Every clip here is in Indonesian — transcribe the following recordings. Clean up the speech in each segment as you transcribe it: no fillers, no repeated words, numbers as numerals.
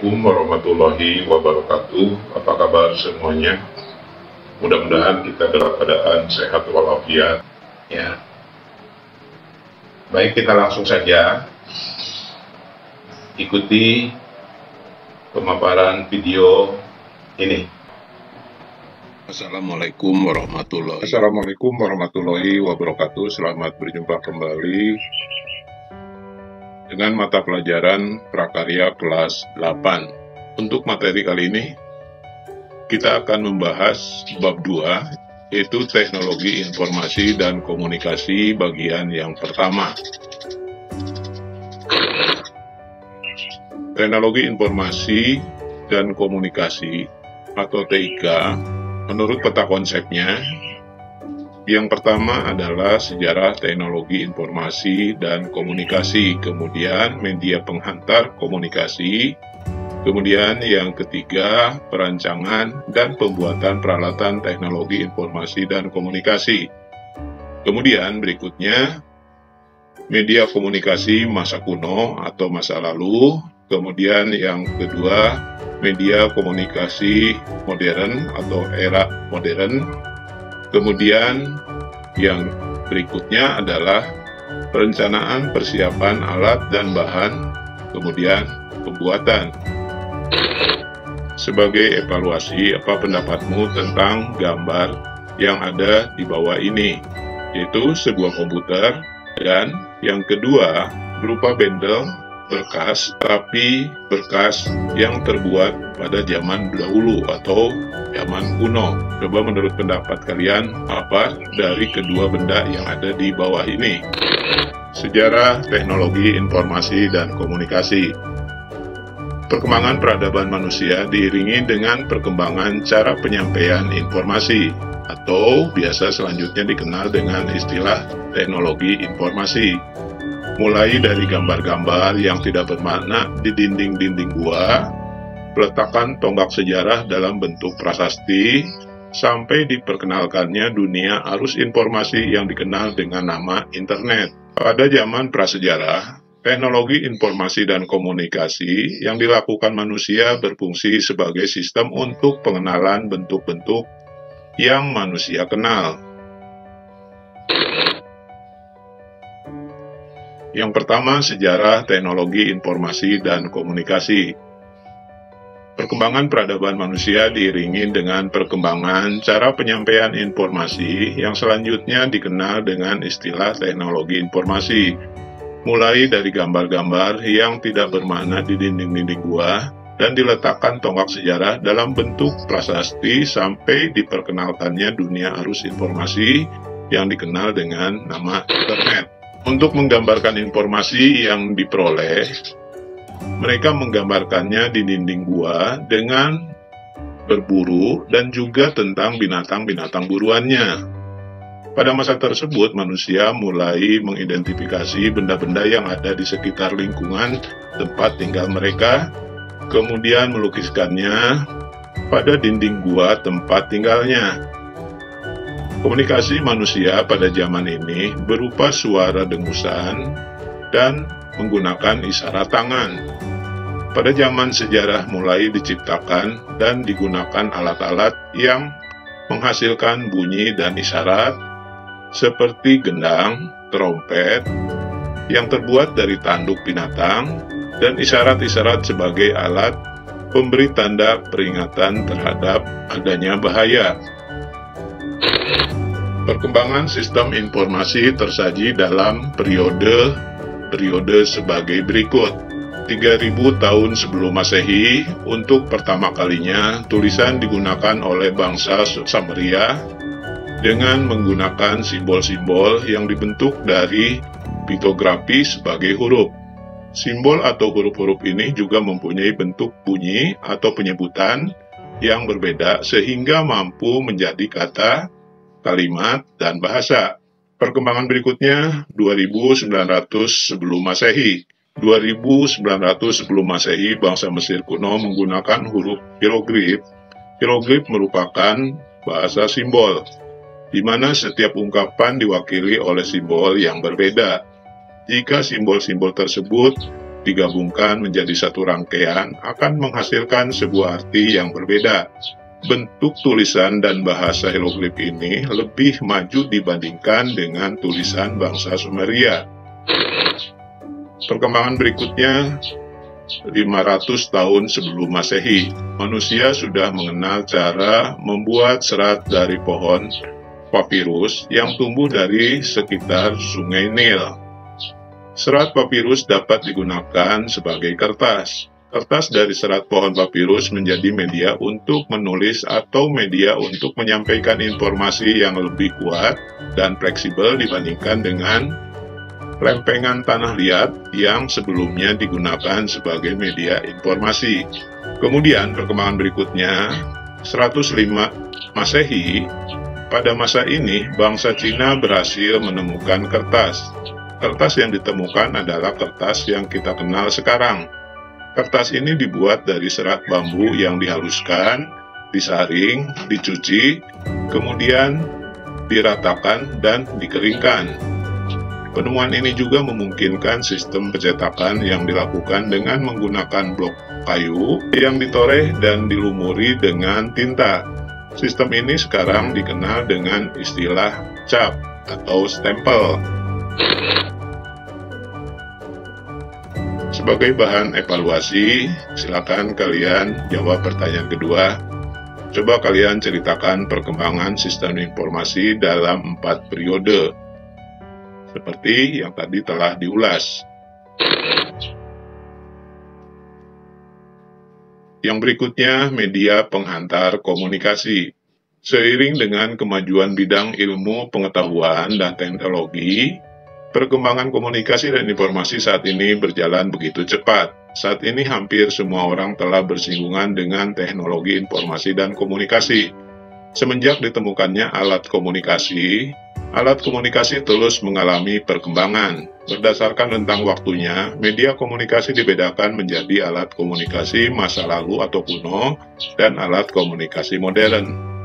Assalamualaikum warahmatullahi wabarakatuh. Apa kabar semuanya? Mudah-mudahan kita dalam keadaan sehat walafiat. Ya. Baik, kita langsung saja ikuti pemaparan video ini. Assalamualaikum warahmatullahi wabarakatuh. Selamat berjumpa kembali dengan mata pelajaran prakarya kelas 8. Untuk materi kali ini, kita akan membahas bab 2, yaitu teknologi informasi dan komunikasi bagian yang pertama. Teknologi informasi dan komunikasi atau TIK, menurut peta konsepnya, yang pertama adalah sejarah teknologi informasi dan komunikasi, kemudian media penghantar komunikasi, kemudian yang ketiga perancangan dan pembuatan peralatan teknologi informasi dan komunikasi. Kemudian berikutnya media komunikasi masa kuno atau masa lalu, kemudian yang kedua media komunikasi modern atau era modern. Kemudian yang berikutnya adalah perencanaan persiapan alat dan bahan, kemudian pembuatan. Sebagai evaluasi, apa pendapatmu tentang gambar yang ada di bawah ini? Yaitu sebuah komputer, dan yang kedua berupa bendel berkas, tapi berkas yang terbuat pada zaman dahulu atau zaman kuno. Coba menurut pendapat kalian, apa dari kedua benda yang ada di bawah ini? Sejarah teknologi informasi dan komunikasi. Perkembangan peradaban manusia diiringi dengan perkembangan cara penyampaian informasi, atau biasa selanjutnya dikenal dengan istilah teknologi informasi. Mulai dari gambar-gambar yang tidak bermakna di dinding-dinding gua, peletakan tonggak sejarah dalam bentuk prasasti, sampai diperkenalkannya dunia arus informasi yang dikenal dengan nama internet. Pada zaman prasejarah, teknologi informasi dan komunikasi yang dilakukan manusia berfungsi sebagai sistem untuk pengenalan bentuk-bentuk yang manusia kenal. Yang pertama, sejarah teknologi informasi dan komunikasi. Perkembangan peradaban manusia diiringi dengan perkembangan cara penyampaian informasi yang selanjutnya dikenal dengan istilah teknologi informasi. Mulai dari gambar-gambar yang tidak bermakna di dinding-dinding gua dan diletakkan tonggak sejarah dalam bentuk prasasti sampai diperkenalkannya dunia arus informasi yang dikenal dengan nama internet. Untuk menggambarkan informasi yang diperoleh, mereka menggambarkannya di dinding gua dengan berburu dan juga tentang binatang-binatang buruannya. Pada masa tersebut, manusia mulai mengidentifikasi benda-benda yang ada di sekitar lingkungan tempat tinggal mereka, kemudian melukiskannya pada dinding gua tempat tinggalnya. Komunikasi manusia pada zaman ini berupa suara dengusan dan menggunakan isyarat tangan. Pada zaman sejarah mulai diciptakan dan digunakan alat-alat yang menghasilkan bunyi dan isyarat seperti gendang, trompet, yang terbuat dari tanduk binatang, dan isyarat-isyarat sebagai alat pemberi tanda peringatan terhadap adanya bahaya. Perkembangan sistem informasi tersaji dalam periode sebagai berikut. 3000 tahun sebelum Masehi, untuk pertama kalinya tulisan digunakan oleh bangsa Sumeria dengan menggunakan simbol-simbol yang dibentuk dari piktografi sebagai huruf. Simbol atau huruf-huruf ini juga mempunyai bentuk bunyi atau penyebutan yang berbeda sehingga mampu menjadi kata, kalimat, dan bahasa. Perkembangan berikutnya 2900 sebelum Masehi. 2900 sebelum Masehi, bangsa Mesir kuno menggunakan huruf hieroglif. Hieroglif merupakan bahasa simbol, di mana setiap ungkapan diwakili oleh simbol yang berbeda. Jika simbol-simbol tersebut digabungkan menjadi satu rangkaian akan menghasilkan sebuah arti yang berbeda. Bentuk tulisan dan bahasa hieroglif ini lebih maju dibandingkan dengan tulisan bangsa Sumeria. Perkembangan berikutnya, 500 tahun sebelum Masehi, manusia sudah mengenal cara membuat serat dari pohon papirus yang tumbuh dari sekitar Sungai Nil. Serat papirus dapat digunakan sebagai kertas. Kertas dari serat pohon papirus menjadi media untuk menulis atau media untuk menyampaikan informasi yang lebih kuat dan fleksibel dibandingkan dengan lempengan tanah liat yang sebelumnya digunakan sebagai media informasi. Kemudian perkembangan berikutnya, 105 Masehi, pada masa ini bangsa Cina berhasil menemukan kertas. Kertas yang ditemukan adalah kertas yang kita kenal sekarang. Kertas ini dibuat dari serat bambu yang dihaluskan, disaring, dicuci, kemudian diratakan dan dikeringkan. Penemuan ini juga memungkinkan sistem pencetakan yang dilakukan dengan menggunakan blok kayu yang ditoreh dan dilumuri dengan tinta. Sistem ini sekarang dikenal dengan istilah cap atau stempel. Sebagai bahan evaluasi, silakan kalian jawab pertanyaan kedua. Coba kalian ceritakan perkembangan sistem informasi dalam 4 periode, seperti yang tadi telah diulas. Yang berikutnya, media penghantar komunikasi. Seiring dengan kemajuan bidang ilmu pengetahuan dan teknologi, perkembangan komunikasi dan informasi saat ini berjalan begitu cepat. Saat ini hampir semua orang telah bersinggungan dengan teknologi informasi dan komunikasi. Semenjak ditemukannya alat komunikasi terus mengalami perkembangan. Berdasarkan rentang waktunya, media komunikasi dibedakan menjadi alat komunikasi masa lalu atau kuno dan alat komunikasi modern.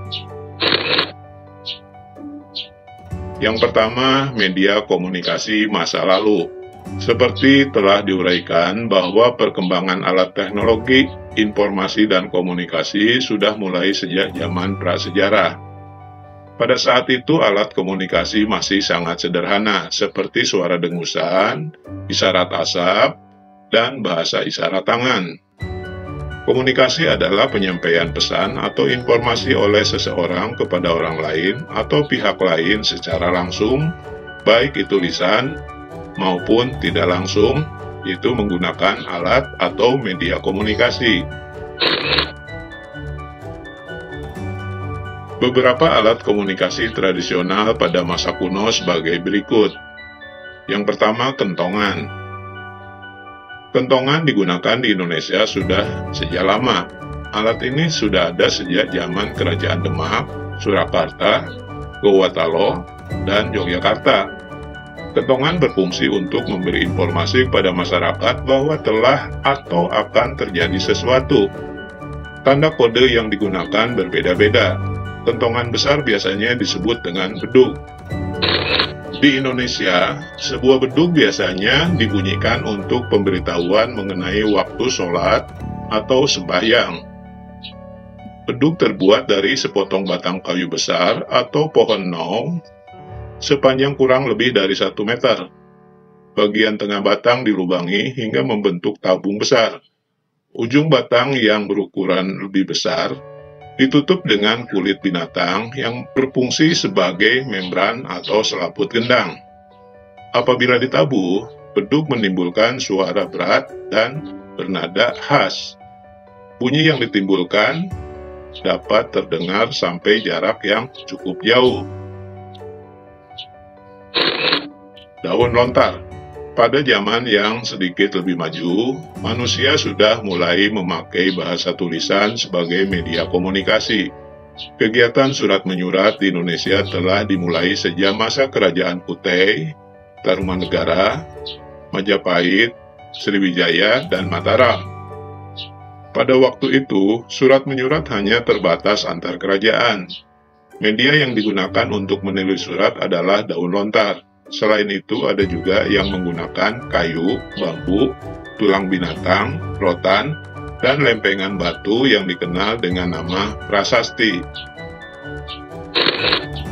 Yang pertama, media komunikasi masa lalu. Seperti telah diuraikan bahwa perkembangan alat teknologi, informasi, dan komunikasi sudah mulai sejak zaman prasejarah. Pada saat itu, alat komunikasi masih sangat sederhana, seperti suara dengusan, isyarat asap, dan bahasa isyarat tangan. Komunikasi adalah penyampaian pesan atau informasi oleh seseorang kepada orang lain atau pihak lain secara langsung, baik itu lisan maupun tidak langsung, yaitu menggunakan alat atau media komunikasi. Beberapa alat komunikasi tradisional pada masa kuno sebagai berikut. Yang pertama, kentongan. Kentongan digunakan di Indonesia sudah sejak lama. Alat ini sudah ada sejak zaman Kerajaan Demak, Surakarta, Gowatalo, dan Yogyakarta. Kentongan berfungsi untuk memberi informasi kepada masyarakat bahwa telah atau akan terjadi sesuatu. Tanda kode yang digunakan berbeda-beda. Kentongan besar biasanya disebut dengan bedug. Di Indonesia, sebuah bedug biasanya dibunyikan untuk pemberitahuan mengenai waktu sholat atau sembahyang. Bedug terbuat dari sepotong batang kayu besar atau pohon nong sepanjang kurang lebih dari 1 meter. Bagian tengah batang dilubangi hingga membentuk tabung besar. Ujung batang yang berukuran lebih besar ditutup dengan kulit binatang yang berfungsi sebagai membran atau selaput gendang. Apabila ditabuh, bedug menimbulkan suara berat dan bernada khas. Bunyi yang ditimbulkan dapat terdengar sampai jarak yang cukup jauh. Daun lontar. Pada zaman yang sedikit lebih maju, manusia sudah mulai memakai bahasa tulisan sebagai media komunikasi. Kegiatan surat menyurat di Indonesia telah dimulai sejak masa Kerajaan Kutai, Tarumanegara, Majapahit, Sriwijaya, dan Mataram. Pada waktu itu, surat menyurat hanya terbatas antar kerajaan. Media yang digunakan untuk menulis surat adalah daun lontar. Selain itu, ada juga yang menggunakan kayu, bambu, tulang binatang, rotan, dan lempengan batu yang dikenal dengan nama prasasti.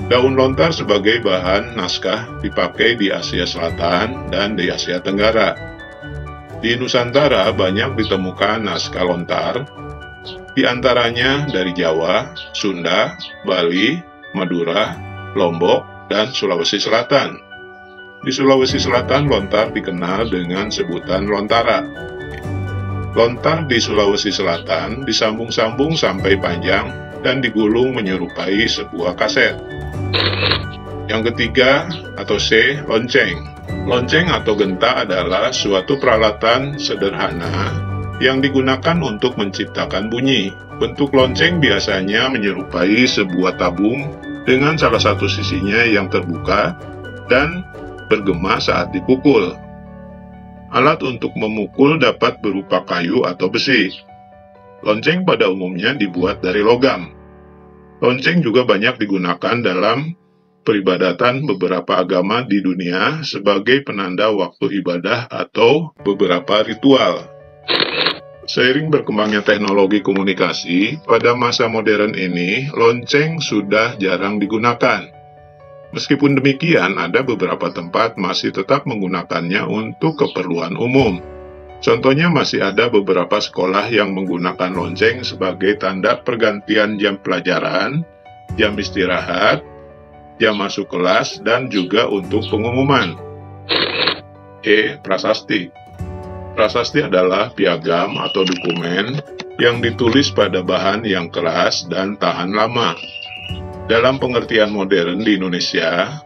Daun lontar sebagai bahan naskah dipakai di Asia Selatan dan di Asia Tenggara. Di Nusantara banyak ditemukan naskah lontar, di antaranya dari Jawa, Sunda, Bali, Madura, Lombok, dan Sulawesi Selatan. Di Sulawesi Selatan, lontar dikenal dengan sebutan lontara. Lontar di Sulawesi Selatan disambung-sambung sampai panjang dan digulung menyerupai sebuah kaset. Yang ketiga, atau C, lonceng. Lonceng atau genta adalah suatu peralatan sederhana yang digunakan untuk menciptakan bunyi. Bentuk lonceng biasanya menyerupai sebuah tabung dengan salah satu sisinya yang terbuka dan bergema saat dipukul. Alat untuk memukul dapat berupa kayu atau besi. Lonceng pada umumnya dibuat dari logam. Lonceng juga banyak digunakan dalam peribadatan beberapa agama di dunia sebagai penanda waktu ibadah atau beberapa ritual. Seiring berkembangnya teknologi komunikasi, pada masa modern ini, lonceng sudah jarang digunakan. Meskipun demikian, ada beberapa tempat masih tetap menggunakannya untuk keperluan umum. Contohnya masih ada beberapa sekolah yang menggunakan lonceng sebagai tanda pergantian jam pelajaran, jam istirahat, jam masuk kelas, dan juga untuk pengumuman. E. Prasasti. Prasasti adalah piagam atau dokumen yang ditulis pada bahan yang keras dan tahan lama. Dalam pengertian modern di Indonesia,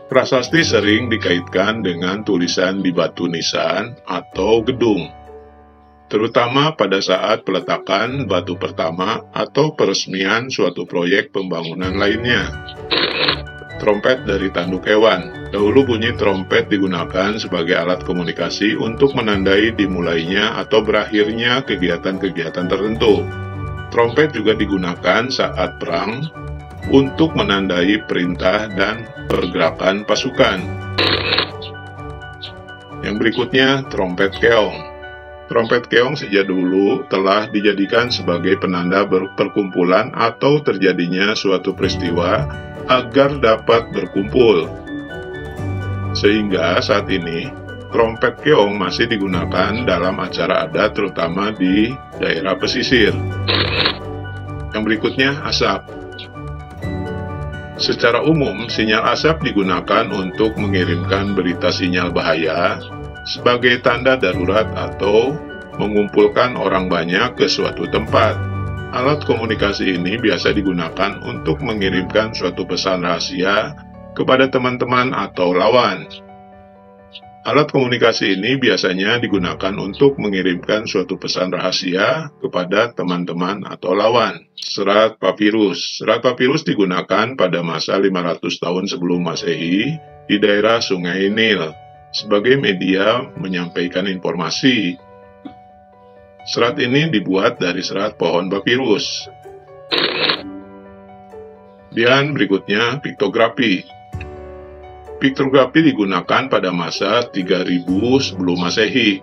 prasasti sering dikaitkan dengan tulisan di batu nisan atau gedung, terutama pada saat peletakan batu pertama atau peresmian suatu proyek pembangunan lainnya. Trompet dari tanduk hewan. Dahulu bunyi trompet digunakan sebagai alat komunikasi untuk menandai dimulainya atau berakhirnya kegiatan-kegiatan tertentu. Trompet juga digunakan saat perang untuk menandai perintah dan pergerakan pasukan. Yang berikutnya, trompet keong. Trompet keong sejak dulu telah dijadikan sebagai penanda perkumpulan atau terjadinya suatu peristiwa agar dapat berkumpul. Sehingga saat ini, trompet keong masih digunakan dalam acara adat terutama di daerah pesisir. Yang berikutnya, asap. Secara umum, sinyal asap digunakan untuk mengirimkan berita sinyal bahaya sebagai tanda darurat atau mengumpulkan orang banyak ke suatu tempat. Alat komunikasi ini biasa digunakan untuk mengirimkan suatu pesan rahasia kepada teman-teman atau lawan. Alat komunikasi ini biasanya digunakan untuk mengirimkan suatu pesan rahasia kepada teman-teman atau lawan. Serat papirus. Serat papirus digunakan pada masa 500 tahun sebelum Masehi di daerah Sungai Nil sebagai media menyampaikan informasi. Serat ini dibuat dari serat pohon papirus. Dan berikutnya, piktografi. Piktografi digunakan pada masa 3000 sebelum Masehi,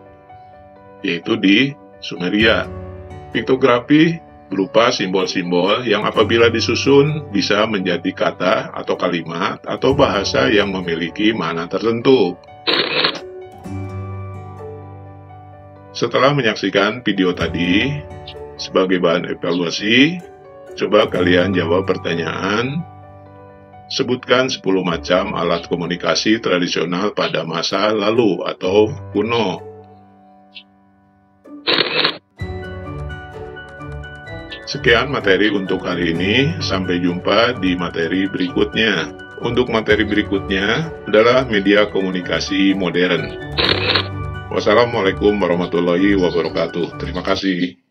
yaitu di Sumeria. Piktografi berupa simbol-simbol yang apabila disusun bisa menjadi kata atau kalimat atau bahasa yang memiliki makna tertentu. Setelah menyaksikan video tadi, sebagai bahan evaluasi, coba kalian jawab pertanyaan. Sebutkan 10 macam alat komunikasi tradisional pada masa lalu atau kuno. Sekian materi untuk hari ini, sampai jumpa di materi berikutnya. Untuk materi berikutnya adalah media komunikasi modern. Wassalamualaikum warahmatullahi wabarakatuh. Terima kasih.